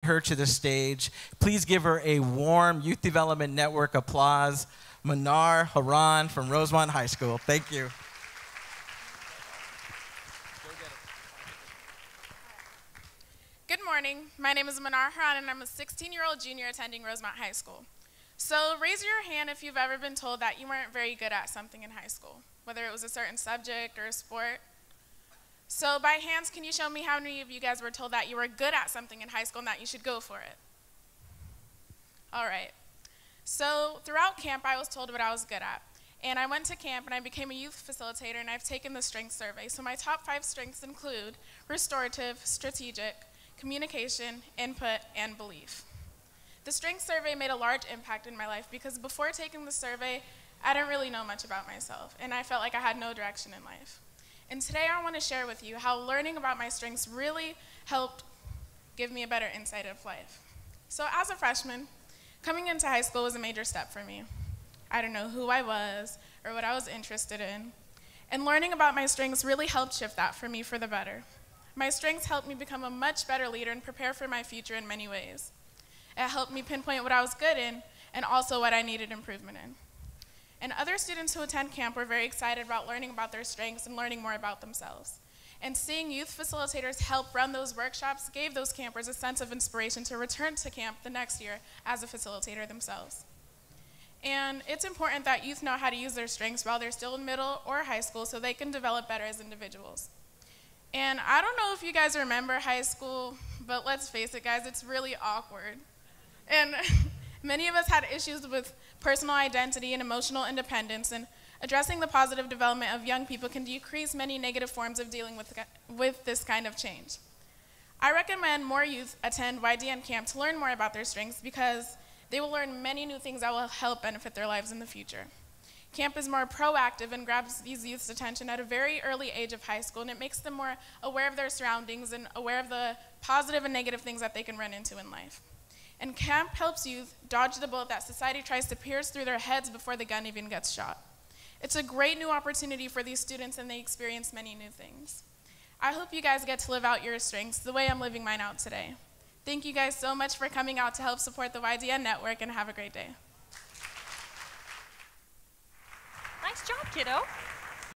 her to the stage. Please give her a warm Youth Development Network applause. Manar Haran from Rosemont High School. Thank you. Good morning. My name is Manar Haran, and I'm a 16-year-old junior attending Rosemont High School. So raise your hand if you've ever been told that you weren't very good at something in high school, whether it was a certain subject or a sport. So by hands, can you show me how many of you guys were told that you were good at something in high school and that you should go for it? All right. So throughout camp, I was told what I was good at. And I went to camp and I became a youth facilitator, and I've taken the strengths survey. So my top 5 strengths include restorative, strategic, communication, input, and belief. The strengths survey made a large impact in my life because before taking the survey, I didn't really know much about myself, and I felt like I had no direction in life. And today I want to share with you how learning about my strengths really helped give me a better insight of life. So as a freshman, coming into high school was a major step for me. I didn't know who I was or what I was interested in. And learning about my strengths really helped shift that for me for the better. My strengths helped me become a much better leader and prepare for my future in many ways. It helped me pinpoint what I was good in and also what I needed improvement in. And other students who attend camp were very excited about learning about their strengths and learning more about themselves. And seeing youth facilitators help run those workshops gave those campers a sense of inspiration to return to camp the next year as a facilitator themselves. And it's important that youth know how to use their strengths while they're still in middle or high school so they can develop better as individuals. And I don't know if you guys remember high school, but let's face it, guys, it's really awkward. And many of us had issues with personal identity and emotional independence, and addressing the positive development of young people can decrease many negative forms of dealing with this kind of change. I recommend more youth attend YDN camp to learn more about their strengths because they will learn many new things that will help benefit their lives in the future. Camp is more proactive and grabs these youth's attention at a very early age of high school, and it makes them more aware of their surroundings and aware of the positive and negative things that they can run into in life. And camp helps youth dodge the bullet that society tries to pierce through their heads before the gun even gets shot. It's a great new opportunity for these students, and they experience many new things. I hope you guys get to live out your strengths the way I'm living mine out today. Thank you guys so much for coming out to help support the YDN network, and have a great day. Nice job, kiddo.